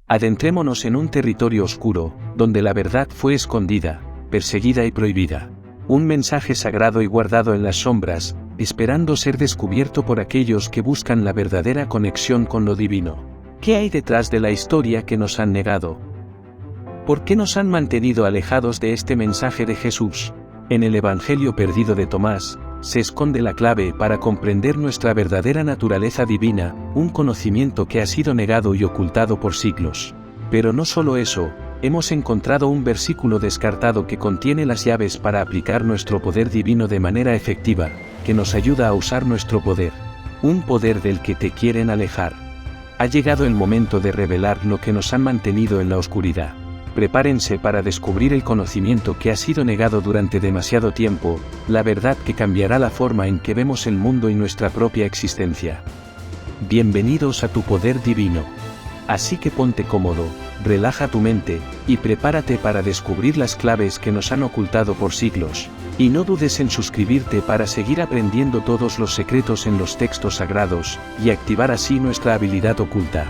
Adentrémonos en un territorio oscuro, donde la verdad fue escondida, perseguida y prohibida. Un mensaje sagrado y guardado en las sombras, esperando ser descubierto por aquellos que buscan la verdadera conexión con lo divino. ¿Qué hay detrás de la historia que nos han negado? ¿Por qué nos han mantenido alejados de este mensaje de Jesús? En el Evangelio perdido de Tomás, se esconde la clave para comprender nuestra verdadera naturaleza divina, un conocimiento que ha sido negado y ocultado por siglos. Pero no solo eso, hemos encontrado un versículo descartado que contiene las llaves para aplicar nuestro poder divino de manera efectiva, que nos ayuda a usar nuestro poder. Un poder del que te quieren alejar. Ha llegado el momento de revelar lo que nos han mantenido en la oscuridad. Prepárense para descubrir el conocimiento que ha sido negado durante demasiado tiempo, la verdad que cambiará la forma en que vemos el mundo y nuestra propia existencia. Bienvenidos a tu poder divino. Así que ponte cómodo, relaja tu mente, y prepárate para descubrir las claves que nos han ocultado por siglos, y no dudes en suscribirte para seguir aprendiendo todos los secretos en los textos sagrados, y activar así nuestra habilidad oculta.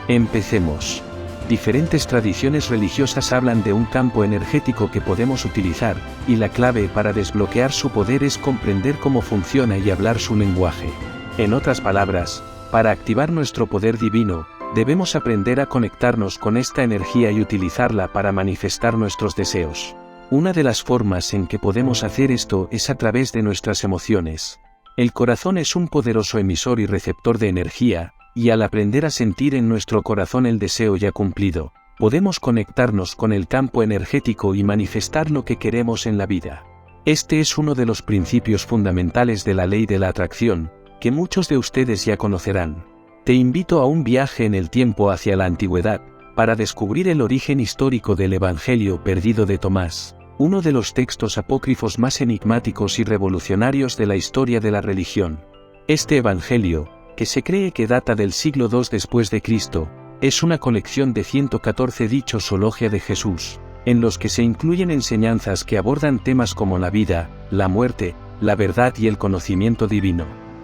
Empecemos. Diferentes tradiciones religiosas hablan de un campo energético que podemos utilizar, y la clave para desbloquear su poder es comprender cómo funciona y hablar su lenguaje. En otras palabras, para activar nuestro poder divino, debemos aprender a conectarnos con esta energía y utilizarla para manifestar nuestros deseos. Una de las formas en que podemos hacer esto es a través de nuestras emociones. El corazón es un poderoso emisor y receptor de energía, y al aprender a sentir en nuestro corazón el deseo ya cumplido, podemos conectarnos con el campo energético y manifestar lo que queremos en la vida. Este es uno de los principios fundamentales de la ley de la atracción, que muchos de ustedes ya conocerán. Te invito a un viaje en el tiempo hacia la antigüedad, para descubrir el origen histórico del Evangelio perdido de Tomás, uno de los textos apócrifos más enigmáticos y revolucionarios de la historia de la religión. Este Evangelio, que se cree que data del siglo II después de Cristo, es una colección de 114 dichos o logia de Jesús, en los que se incluyen enseñanzas que abordan temas como la vida, la muerte, la verdad y el conocimiento divino.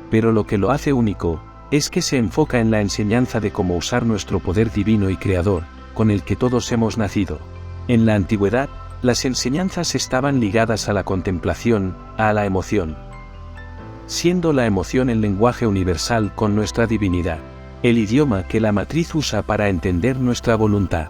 Pero lo que lo hace único, es que se enfoca en la enseñanza de cómo usar nuestro poder divino y creador, con el que todos hemos nacido. En la antigüedad, las enseñanzas estaban ligadas a la contemplación, a la emoción. Siendo la emoción el lenguaje universal con nuestra divinidad, el idioma que la matriz usa para entender nuestra voluntad.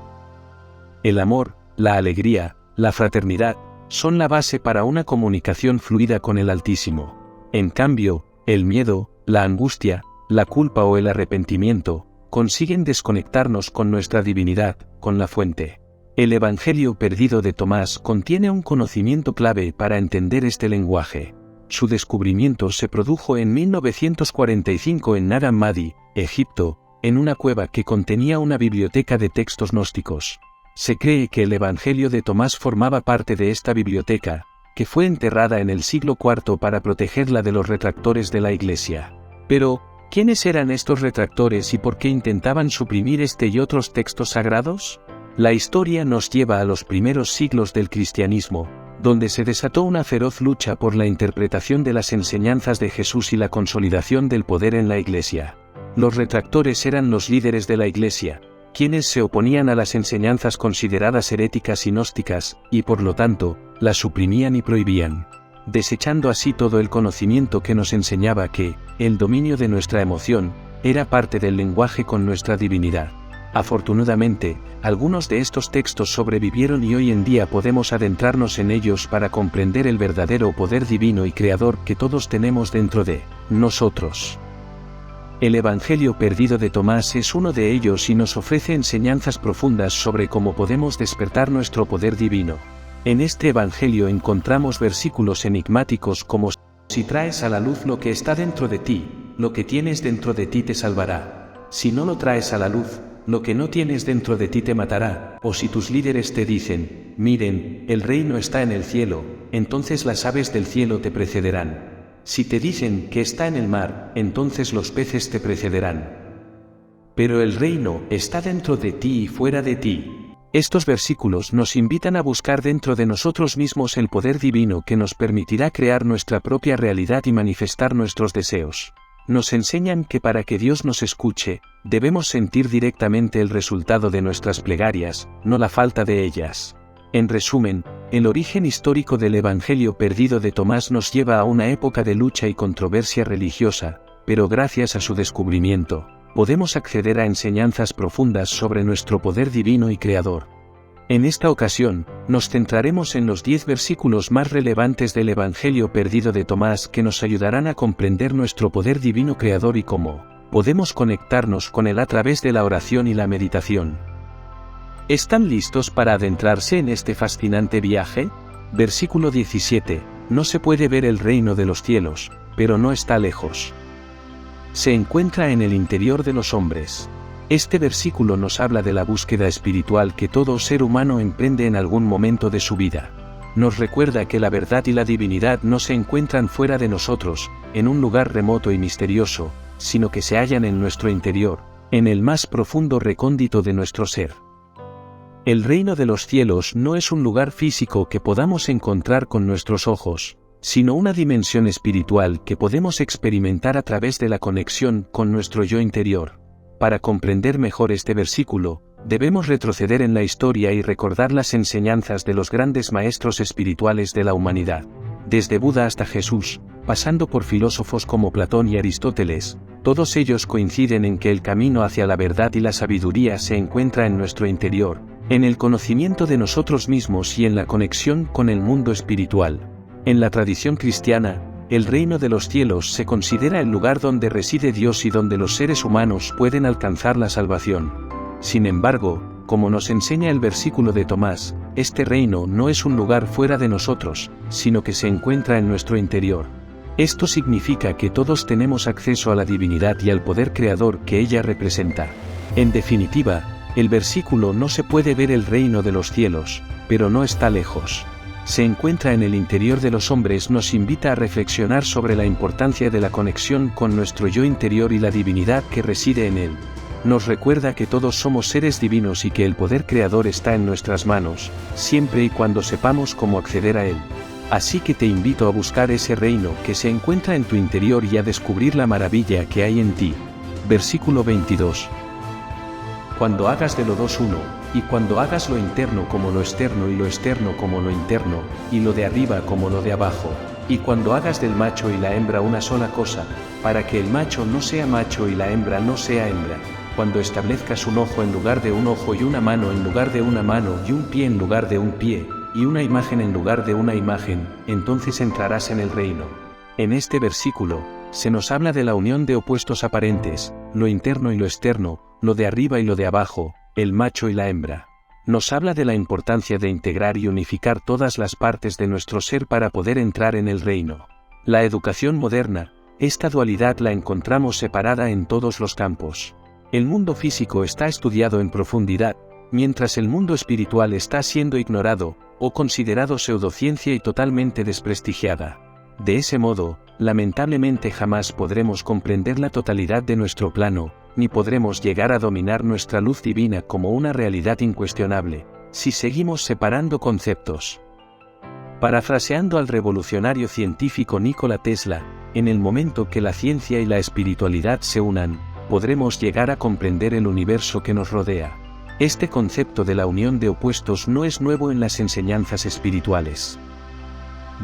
El amor, la alegría, la fraternidad, son la base para una comunicación fluida con el Altísimo. En cambio, el miedo, la angustia, la culpa o el arrepentimiento, consiguen desconectarnos con nuestra divinidad, con la fuente. El Evangelio perdido de Tomás contiene un conocimiento clave para entender este lenguaje. Su descubrimiento se produjo en 1945 en Nag Hammadi, Egipto, en una cueva que contenía una biblioteca de textos gnósticos. Se cree que el Evangelio de Tomás formaba parte de esta biblioteca, que fue enterrada en el siglo IV para protegerla de los retractores de la Iglesia. Pero, ¿quiénes eran estos retractores y por qué intentaban suprimir este y otros textos sagrados? La historia nos lleva a los primeros siglos del cristianismo, donde se desató una feroz lucha por la interpretación de las enseñanzas de Jesús y la consolidación del poder en la Iglesia. Los retractores eran los líderes de la Iglesia, quienes se oponían a las enseñanzas consideradas heréticas y gnósticas, y por lo tanto, las suprimían y prohibían, desechando así todo el conocimiento que nos enseñaba que, el dominio de nuestra emoción, era parte del lenguaje con nuestra divinidad. Afortunadamente, algunos de estos textos sobrevivieron y hoy en día podemos adentrarnos en ellos para comprender el verdadero poder divino y creador que todos tenemos dentro de nosotros. El Evangelio perdido de Tomás es uno de ellos y nos ofrece enseñanzas profundas sobre cómo podemos despertar nuestro poder divino. En este Evangelio encontramos versículos enigmáticos como: si traes a la luz lo que está dentro de ti, lo que tienes dentro de ti te salvará. Si no lo traes a la luz, lo que no tienes dentro de ti te matará. O si tus líderes te dicen: miren, el reino está en el cielo, entonces las aves del cielo te precederán. Si te dicen que está en el mar, entonces los peces te precederán. Pero el reino está dentro de ti y fuera de ti. Estos versículos nos invitan a buscar dentro de nosotros mismos el poder divino que nos permitirá crear nuestra propia realidad y manifestar nuestros deseos. Nos enseñan que para que Dios nos escuche, debemos sentir directamente el resultado de nuestras plegarias, no la falta de ellas. En resumen, el origen histórico del Evangelio perdido de Tomás nos lleva a una época de lucha y controversia religiosa, pero gracias a su descubrimiento, podemos acceder a enseñanzas profundas sobre nuestro poder divino y creador. En esta ocasión, nos centraremos en los 10 versículos más relevantes del Evangelio perdido de Tomás que nos ayudarán a comprender nuestro poder divino creador y cómo podemos conectarnos con él a través de la oración y la meditación. ¿Están listos para adentrarse en este fascinante viaje? Versículo 17. No se puede ver el reino de los cielos, pero no está lejos. Se encuentra en el interior de los hombres. Este versículo nos habla de la búsqueda espiritual que todo ser humano emprende en algún momento de su vida. Nos recuerda que la verdad y la divinidad no se encuentran fuera de nosotros, en un lugar remoto y misterioso, sino que se hallan en nuestro interior, en el más profundo recóndito de nuestro ser. El reino de los cielos no es un lugar físico que podamos encontrar con nuestros ojos, sino una dimensión espiritual que podemos experimentar a través de la conexión con nuestro yo interior. Para comprender mejor este versículo, debemos retroceder en la historia y recordar las enseñanzas de los grandes maestros espirituales de la humanidad. Desde Buda hasta Jesús, pasando por filósofos como Platón y Aristóteles, todos ellos coinciden en que el camino hacia la verdad y la sabiduría se encuentra en nuestro interior, en el conocimiento de nosotros mismos y en la conexión con el mundo espiritual. En la tradición cristiana, el reino de los cielos se considera el lugar donde reside Dios y donde los seres humanos pueden alcanzar la salvación. Sin embargo, como nos enseña el versículo de Tomás, este reino no es un lugar fuera de nosotros, sino que se encuentra en nuestro interior. Esto significa que todos tenemos acceso a la divinidad y al poder creador que ella representa. En definitiva, el versículo no se puede ver el reino de los cielos, pero no está lejos. Se encuentra en el interior de los hombres nos invita a reflexionar sobre la importancia de la conexión con nuestro yo interior y la divinidad que reside en él. Nos recuerda que todos somos seres divinos y que el poder creador está en nuestras manos, siempre y cuando sepamos cómo acceder a él. Así que te invito a buscar ese reino que se encuentra en tu interior y a descubrir la maravilla que hay en ti. Versículo 22. Cuando hagas de lo dos uno, y cuando hagas lo interno como lo externo y lo externo como lo interno, y lo de arriba como lo de abajo, y cuando hagas del macho y la hembra una sola cosa, para que el macho no sea macho y la hembra no sea hembra, cuando establezcas un ojo en lugar de un ojo y una mano en lugar de una mano y un pie en lugar de un pie, y una imagen en lugar de una imagen, entonces entrarás en el reino. En este versículo, se nos habla de la unión de opuestos aparentes, lo interno y lo externo, lo de arriba y lo de abajo, el macho y la hembra. Nos habla de la importancia de integrar y unificar todas las partes de nuestro ser para poder entrar en el reino. La educación moderna, esta dualidad la encontramos separada en todos los campos. El mundo físico está estudiado en profundidad, mientras el mundo espiritual está siendo ignorado, o considerado pseudociencia y totalmente desprestigiada. De ese modo, lamentablemente jamás podremos comprender la totalidad de nuestro plano, ni podremos llegar a dominar nuestra luz divina como una realidad incuestionable, si seguimos separando conceptos. Parafraseando al revolucionario científico Nikola Tesla, en el momento que la ciencia y la espiritualidad se unan, podremos llegar a comprender el universo que nos rodea. Este concepto de la unión de opuestos no es nuevo en las enseñanzas espirituales.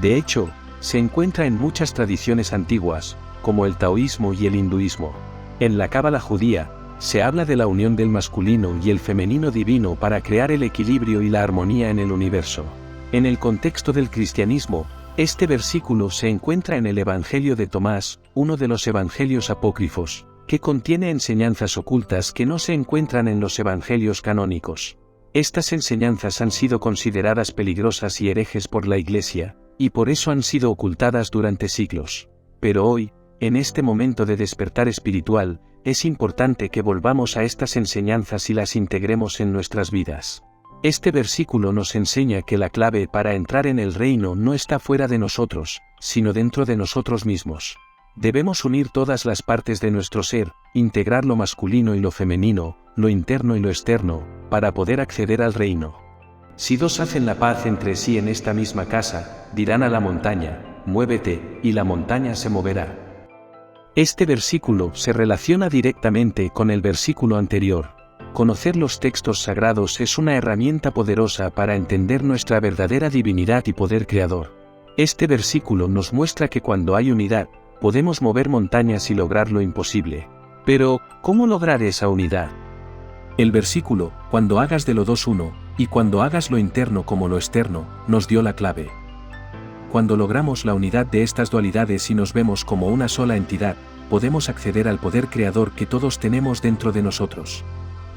De hecho, se encuentra en muchas tradiciones antiguas, como el taoísmo y el hinduismo. En la cábala judía, se habla de la unión del masculino y el femenino divino para crear el equilibrio y la armonía en el universo. En el contexto del cristianismo, este versículo se encuentra en el Evangelio de Tomás, uno de los evangelios apócrifos, que contiene enseñanzas ocultas que no se encuentran en los evangelios canónicos. Estas enseñanzas han sido consideradas peligrosas y herejes por la Iglesia, y por eso han sido ocultadas durante siglos. Pero hoy, en este momento de despertar espiritual, es importante que volvamos a estas enseñanzas y las integremos en nuestras vidas. Este versículo nos enseña que la clave para entrar en el reino no está fuera de nosotros, sino dentro de nosotros mismos. Debemos unir todas las partes de nuestro ser, integrar lo masculino y lo femenino, lo interno y lo externo, para poder acceder al reino. Si dos hacen la paz entre sí en esta misma casa, dirán a la montaña, muévete, y la montaña se moverá. Este versículo se relaciona directamente con el versículo anterior. Conocer los textos sagrados es una herramienta poderosa para entender nuestra verdadera divinidad y poder creador. Este versículo nos muestra que cuando hay unidad, podemos mover montañas y lograr lo imposible. Pero, ¿cómo lograr esa unidad? El versículo, cuando hagas de lo dos uno, y cuando hagas lo interno como lo externo, nos dio la clave. Cuando logramos la unidad de estas dualidades y nos vemos como una sola entidad, podemos acceder al poder creador que todos tenemos dentro de nosotros.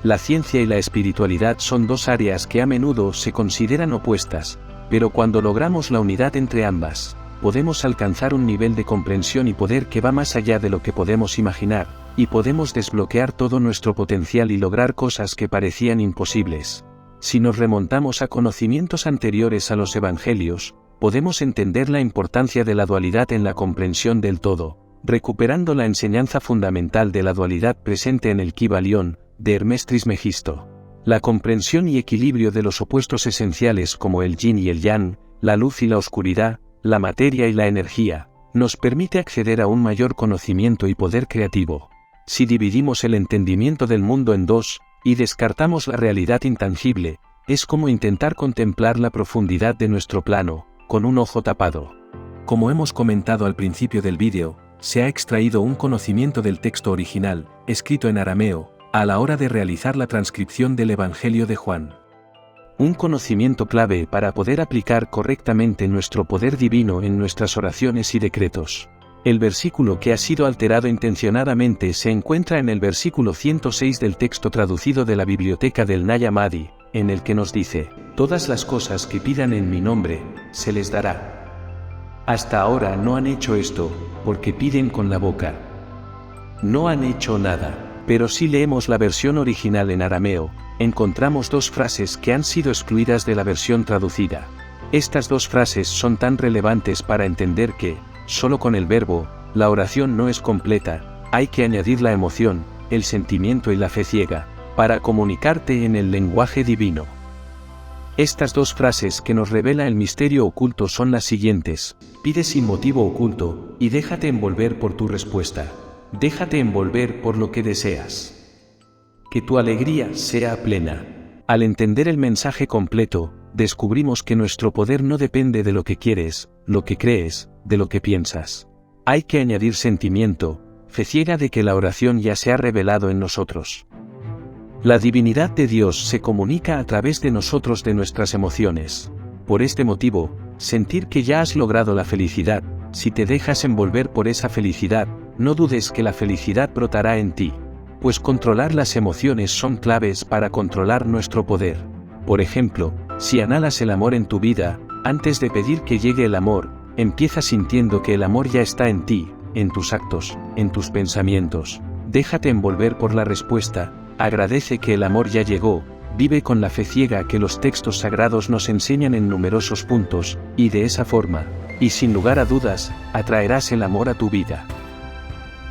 La ciencia y la espiritualidad son dos áreas que a menudo se consideran opuestas, pero cuando logramos la unidad entre ambas, podemos alcanzar un nivel de comprensión y poder que va más allá de lo que podemos imaginar, y podemos desbloquear todo nuestro potencial y lograr cosas que parecían imposibles. Si nos remontamos a conocimientos anteriores a los evangelios, podemos entender la importancia de la dualidad en la comprensión del todo, recuperando la enseñanza fundamental de la dualidad presente en el Kybalión, de Hermes Trismegisto. La comprensión y equilibrio de los opuestos esenciales como el yin y el yang, la luz y la oscuridad, la materia y la energía, nos permite acceder a un mayor conocimiento y poder creativo. Si dividimos el entendimiento del mundo en dos, y descartamos la realidad intangible, es como intentar contemplar la profundidad de nuestro plano, con un ojo tapado. Como hemos comentado al principio del vídeo, se ha extraído un conocimiento del texto original, escrito en arameo, a la hora de realizar la transcripción del Evangelio de Juan. Un conocimiento clave para poder aplicar correctamente nuestro poder divino en nuestras oraciones y decretos. El versículo que ha sido alterado intencionadamente se encuentra en el versículo 106 del texto traducido de la biblioteca del Nag Hammadi, en el que nos dice: todas las cosas que pidan en mi nombre, se les dará. Hasta ahora no han hecho esto, porque piden con la boca. No han hecho nada. Pero si leemos la versión original en arameo, encontramos dos frases que han sido excluidas de la versión traducida. Estas dos frases son tan relevantes para entender que, solo con el verbo, la oración no es completa, hay que añadir la emoción, el sentimiento y la fe ciega, para comunicarte en el lenguaje divino. Estas dos frases que nos revela el misterio oculto son las siguientes: pide sin motivo oculto, y déjate envolver por tu respuesta. Déjate envolver por lo que deseas. Que tu alegría sea plena. Al entender el mensaje completo, descubrimos que nuestro poder no depende de lo que quieres, lo que crees, de lo que piensas. Hay que añadir sentimiento, fe ciega de que la oración ya se ha revelado en nosotros. La divinidad de Dios se comunica a través de nosotros, de nuestras emociones. Por este motivo, sentir que ya has logrado la felicidad, si te dejas envolver por esa felicidad, no dudes que la felicidad brotará en ti, pues controlar las emociones son claves para controlar nuestro poder. Por ejemplo, si anhelas el amor en tu vida, antes de pedir que llegue el amor, empieza sintiendo que el amor ya está en ti, en tus actos, en tus pensamientos. Déjate envolver por la respuesta, agradece que el amor ya llegó, vive con la fe ciega que los textos sagrados nos enseñan en numerosos puntos, y de esa forma, y sin lugar a dudas, atraerás el amor a tu vida.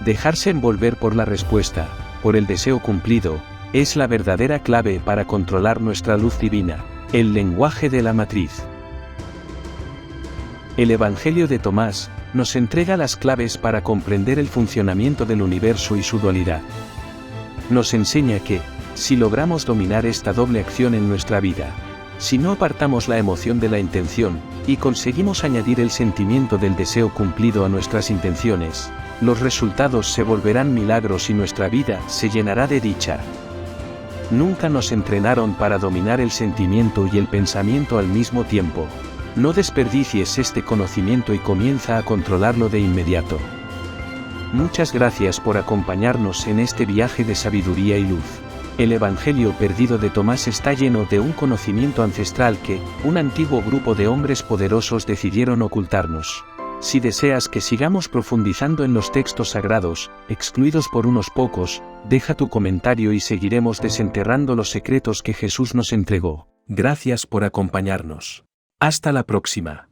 Dejarse envolver por la respuesta, por el deseo cumplido, es la verdadera clave para controlar nuestra luz divina, el lenguaje de la matriz. El Evangelio de Tomás nos entrega las claves para comprender el funcionamiento del universo y su dualidad. Nos enseña que, si logramos dominar esta doble acción en nuestra vida, si no apartamos la emoción de la intención, y conseguimos añadir el sentimiento del deseo cumplido a nuestras intenciones, los resultados se volverán milagros y nuestra vida se llenará de dicha. Nunca nos entrenaron para dominar el sentimiento y el pensamiento al mismo tiempo. No desperdicies este conocimiento y comienza a controlarlo de inmediato. Muchas gracias por acompañarnos en este viaje de sabiduría y luz. El Evangelio perdido de Tomás está lleno de un conocimiento ancestral que, un antiguo grupo de hombres poderosos decidieron ocultarnos. Si deseas que sigamos profundizando en los textos sagrados, excluidos por unos pocos, deja tu comentario y seguiremos desenterrando los secretos que Jesús nos entregó. Gracias por acompañarnos. Hasta la próxima.